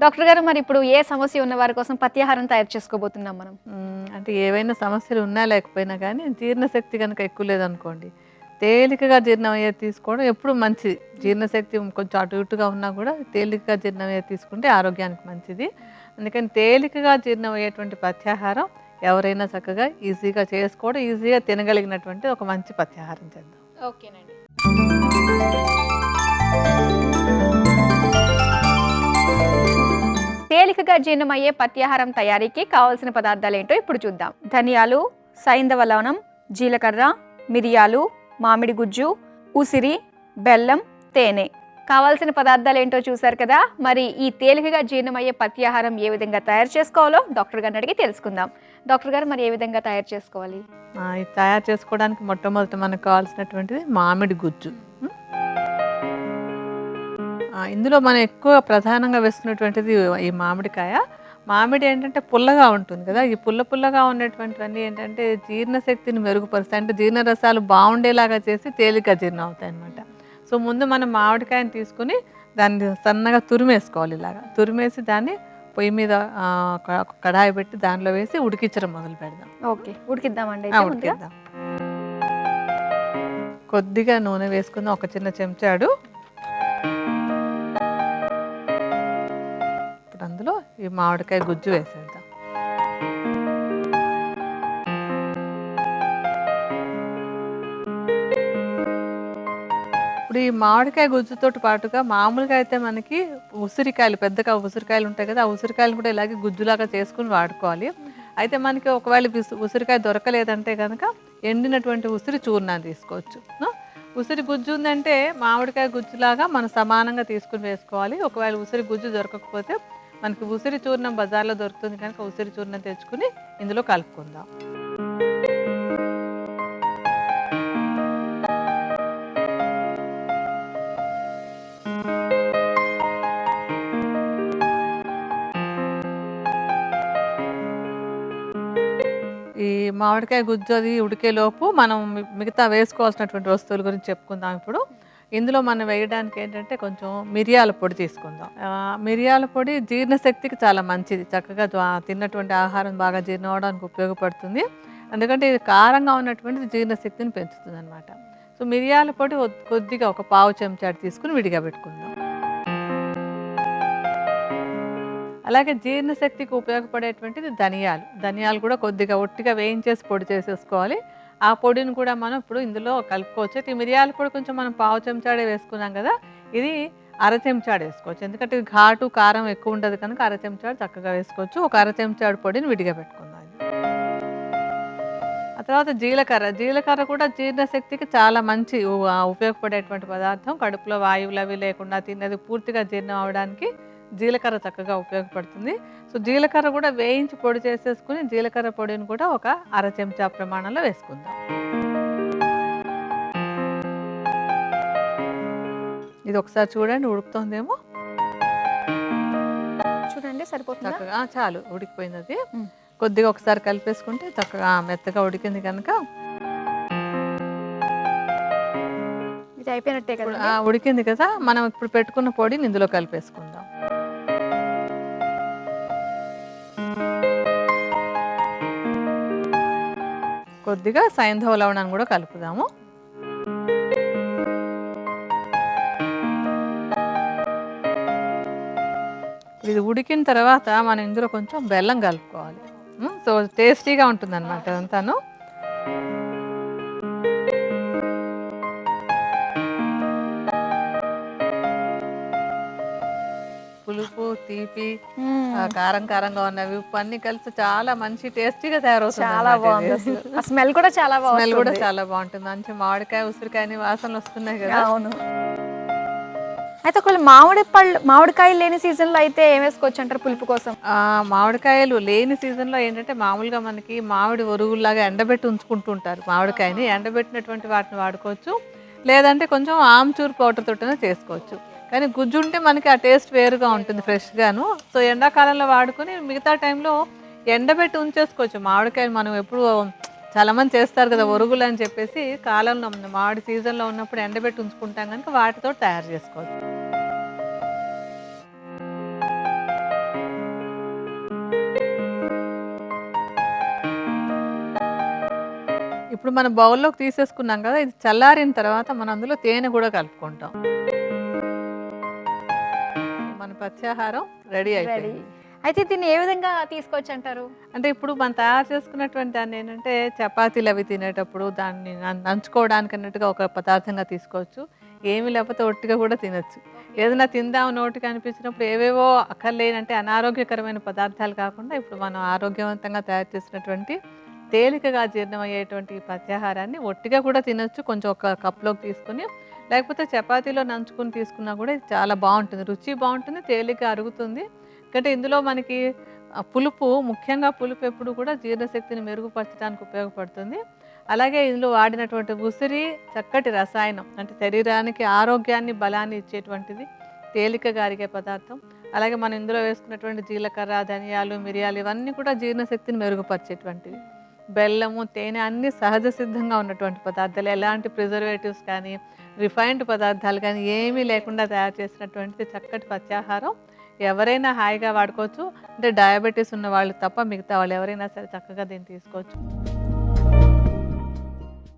Doctor గారు మరి ఇప్పుడు ఏ సమస్య ఉన్న వారి కోసం పత్యాహారం తయారు చేసుకోబోతున్నాం మనం? అంటే ఏవైనా సమస్యలు ఉన్నా లేకపోయినా కానీ జీర్ణశక్తి కనుక ఎక్కువ లేదనుకోండి, తేలికగా జీర్ణం అయ్యేది తీసుకోవడం ఎప్పుడు మంచిది. జీర్ణశక్తి కొంచెం అటు ఇటుగా ఉన్నా కూడా తేలికగా జీర్ణం అయ్యేది తీసుకుంటే ఆరోగ్యానికి మంచిది. అందుకని తేలికగా జీర్ణం అయ్యేటువంటి పథ్యాహారం ఎవరైనా చక్కగా ఈజీగా చేసుకోవడం, ఈజీగా తినగలిగినటువంటి ఒక మంచి పథ్యాహారం చేద్దాం. ఓకేనండి. తేలికగా జీర్ణమయ్యే పత్యాహారం తయారీకి కావాల్సిన పదార్థాలు ఏంటో ఇప్పుడు చూద్దాం. ధనియాలు, సైంధవ లవణం, జీలకర్ర, మిరియాలు, మామిడి గుజ్జు, ఉసిరి, బెల్లం, తేనె. కావాల్సిన పదార్థాలు ఏంటో చూసారు కదా. మరి ఈ తేలికగా జీర్ణమయ్యే పత్యాహారం ఏ విధంగా తయారు చేసుకోవాలో డాక్టర్ గారిని అడిగి తెలుసుకుందాం. డాక్టర్ గారు మరి ఏ విధంగా తయారు చేసుకోవాలి? ఇది తయారు చేసుకోవడానికి మొట్టమొదటి మనకు కావాల్సినటువంటిది మామిడి గుజ్జు. ఇందులో మనం ఎక్కువ ప్రధానంగా వేసుకున్నటువంటిది ఈ మామిడికాయ. మామిడి ఏంటంటే పుల్లగా ఉంటుంది కదా. ఈ పుల్లగా ఉన్నటువంటివన్నీ ఏంటంటే జీర్ణశక్తిని మెరుగుపరుస్తాయి. అంటే జీర్ణరసాలు బాగుండేలాగా చేసి తేలిక జీర్ణం అవుతాయి అన్నమాట. సో ముందు మనం మామిడికాయని తీసుకుని దాన్ని సన్నగా తురిమేసుకోవాలి. ఇలాగా తురిమేసి దాన్ని పొయ్యి మీద కడాయి పెట్టి దానిలో వేసి ఉడికించడం మొదలు పెడదాం. ఓకే, ఉడికిద్దామండి. ఉడికిద్దాం. కొద్దిగా నూనె వేసుకుందాం, ఒక చిన్న చెంచాడు. అందులో ఈ మామిడికాయ గుజ్జు వేసేద్దాం. ఇప్పుడు ఈ మామిడికాయ గుజ్జుతోటి పాటుగా మామూలుగా అయితే మనకి ఉసిరికాయలు, పెద్దగా ఉసిరికాయలు ఉంటాయి కదా, ఆ ఉసిరికాయలు కూడా ఇలాగే గుజ్జులాగా చేసుకుని వాడుకోవాలి. అయితే మనకి ఒకవేళ ఉసిరికాయ దొరకలేదంటే కనుక ఎండినటువంటి ఉసిరి చూర్ణాన్ని తీసుకోవచ్చు. ఉసిరి గుజ్జు ఉందంటే మామిడికాయ గుజ్జులాగా మనం సమానంగా తీసుకుని వేసుకోవాలి. ఒకవేళ ఉసిరి గుజ్జు దొరకకపోతే మనకి ఉసిరి చూర్ణం బజార్లో దొరుకుతుంది కనుక ఉసిరి చూర్ణం తెచ్చుకుని ఇందులో కలుపుకుందాం. ఈ మామిడికాయ గుజ్జు అది ఉడికేలోపు మనం మిగతా వేసుకోవాల్సినటువంటి వస్తువుల గురించి చెప్పుకుందాం. ఇప్పుడు ఇందులో మనం వేయడానికి ఏంటంటే కొంచెం మిరియాల పొడి తీసుకుందాం. మిరియాల పొడి జీర్ణశక్తికి చాలా మంచిది. చక్కగా తిన్నటువంటి ఆహారం బాగా జీర్ణం అవడానికి ఉపయోగపడుతుంది. ఎందుకంటే ఇది కారంగా ఉన్నటువంటిది జీర్ణశక్తిని పెంచుతుంది అనమాట. సో మిరియాల పొడి కొద్దిగా ఒక పావు చెంచాడు తీసుకుని విడిగా పెట్టుకుందాం. అలాగే జీర్ణశక్తికి ఉపయోగపడేటువంటిది ధనియాలు కూడా కొద్దిగా ఒట్టిగా వేయించేసి పొడి చేసేసుకోవాలి. ఆ పొడిని కూడా మనం ఇప్పుడు ఇందులో కలుపుకోవచ్చు. ఈ మిరియాల పొడి కొంచెం మనం పావు చెంచాడే వేసుకున్నాం కదా, ఇది అర చెంచాడు వేసుకోవచ్చు. ఎందుకంటే ఇది ఘాటు కారం ఎక్కువ ఉండదు కనుక అర చెంచాడు చక్కగా వేసుకోవచ్చు. ఒక అర చెంచాడు పొడిని విడిగా పెట్టుకుందాం. ఆ తర్వాత జీలకర్ర కూడా జీర్ణశక్తికి చాలా మంచి ఉపయోగపడేటువంటి పదార్థం. కడుపులో వాయువులు అవి లేకుండా తిన్నది పూర్తిగా జీర్ణం అవడానికి జీలకర్ర చక్కగా ఉపయోగపడుతుంది. సో జీలకర్ర కూడా వేయించి పొడి చేసేసుకుని జీలకర్ర పొడిని కూడా ఒక అర చెంచా ప్రమాణంలో వేసుకుందాం. ఇది ఒకసారి చూడండి, ఉడుకుతోందేమో. చూడండి, సరిపోతుంది. చక్కగా చాలు ఉడికిపోయింది. అది కొద్దిగా ఒకసారి కలిపేసుకుంటే చక్కగా మెత్తగా ఉడికింది కనుక ఇది అయిపోయినట్టే కదా. ఉడికింది కదా, మనం ఇప్పుడు పెట్టుకున్న పొడిని ఇందులో కలిపేసుకుందాం. కొద్దిగా సైంధవ లవణాన్ని కూడా కలుపుదాము. ఇది ఉడికిన తర్వాత మనం ఇందులో కొంచెం బెల్లం కలుపుకోవాలి. సో టేస్టీగా ఉంటుంది అన్నమాట అదంతాను. పులుపు, తీపి, కారంగా ఉన్నవి, ఉప్పు అన్ని కలిసి చాలా మంచి టేస్టీగా తయారవుతుంది. చాలా బాగుంది. స్మెల్ కూడా చాలా బాగుంటుంది. మంచి మామిడికాయ ఉసిరికాయ వాసనలు వస్తున్నాయి కదా. అవును. అయితే ఒకవేళ మామిడికాయలు లేని సీజన్లో అయితే ఏం వేసుకోవచ్చు అంటారు పులుపు కోసం? మామిడికాయలు లేని సీజన్లో ఏంటంటే మామూలుగా మనకి మామిడి ఒరుగుల్లాగా ఎండబెట్టి ఉంచుకుంటూ ఉంటారు. మామిడికాయని ఎండబెట్టినటువంటి వాటిని వాడుకోవచ్చు. లేదంటే కొంచెం ఆమ్చూర్ పౌడర్ తోటనే చేసుకోవచ్చు. కానీ గుజ్జు ఉంటే మనకి ఆ టేస్ట్ వేరుగా ఉంటుంది, ఫ్రెష్గాను. సో ఎండాకాలంలో వాడుకొని మిగతా టైంలో ఎండబెట్టి ఉంచేసుకోవచ్చు. మామిడికాయలు మనం ఎప్పుడు చాలామంది చేస్తారు కదా ఒరుగులు అని చెప్పేసి, కాలంలో మామిడి సీజన్లో ఉన్నప్పుడు ఎండబెట్టి ఉంచుకుంటాం కనుక వాటితో తయారు చేసుకోవచ్చు. ఇప్పుడు మనం బౌల్లోకి తీసేసుకున్నాం కదా, ఇది చల్లారిన తర్వాత మనం అందులో తేనె కూడా కలుపుకుంటాం. మన పత్యాహారం రెడీ రెడీ. అయిపోయింది. అయితే దీన్ని ఏ విధంగా తీసుకోవచ్చు అంటారు? అంటే ఇప్పుడు మనం తయారు చేసుకున్నటువంటి దాన్ని ఏంటంటే చపాతీలు అవి తినేటప్పుడు దాన్ని నంచుకోవడానికి అన్నట్టుగా ఒక పదార్థంగా తీసుకోవచ్చు. ఏమీ లేకపోతే ఒట్టిగా కూడా తినొచ్చు. ఏదైనా తిందాం నోటికి అనిపించినప్పుడు ఏవేవో అక్కర్లేనంటే అనారోగ్యకరమైన పదార్థాలు కాకుండా ఇప్పుడు మనం ఆరోగ్యవంతంగా తయారు చేసినటువంటి తేలికగా జీర్ణమయ్యేటువంటి ఈ పత్యాహారాన్ని ఒట్టిగా కూడా తినొచ్చు. కొంచెం ఒక కప్లోకి తీసుకుని, లేకపోతే చపాతీలో నంచుకుని తీసుకున్నా కూడా ఇది చాలా బాగుంటుంది. రుచి బాగుంటుంది, తేలిక అరుగుతుంది. ఎందుకంటే ఇందులో మనకి పులుపు, ముఖ్యంగా పులుపు ఎప్పుడు కూడా జీర్ణశక్తిని మెరుగుపరచడానికి ఉపయోగపడుతుంది. అలాగే ఇందులో వాడినటువంటి ఉసిరి చక్కటి రసాయనం, అంటే శరీరానికి ఆరోగ్యాన్ని బలాన్ని ఇచ్చేటువంటిది, తేలికగా అరిగే పదార్థం. అలాగే మనం ఇందులో వేసుకున్నటువంటి జీలకర్ర, ధనియాలు, మిరియాలు ఇవన్నీ కూడా జీర్ణశక్తిని మెరుగుపరిచేటువంటివి. బెల్లము, తేనె అన్నీ సహజ సిద్ధంగా ఉన్నటువంటి పదార్థాలు. ఎలాంటి ప్రిజర్వేటివ్స్ కానీ రిఫైన్డ్ పదార్థాలు కానీ ఏమీ లేకుండా తయారు చేసినటువంటిది చక్కటి పత్యాహారం. ఎవరైనా హాయిగా వాడుకోవచ్చు. అంటే డయాబెటీస్ ఉన్న వాళ్ళు తప్ప మిగతా వాళ్ళు ఎవరైనా సరే చక్కగా దీన్ని తీసుకోవచ్చు.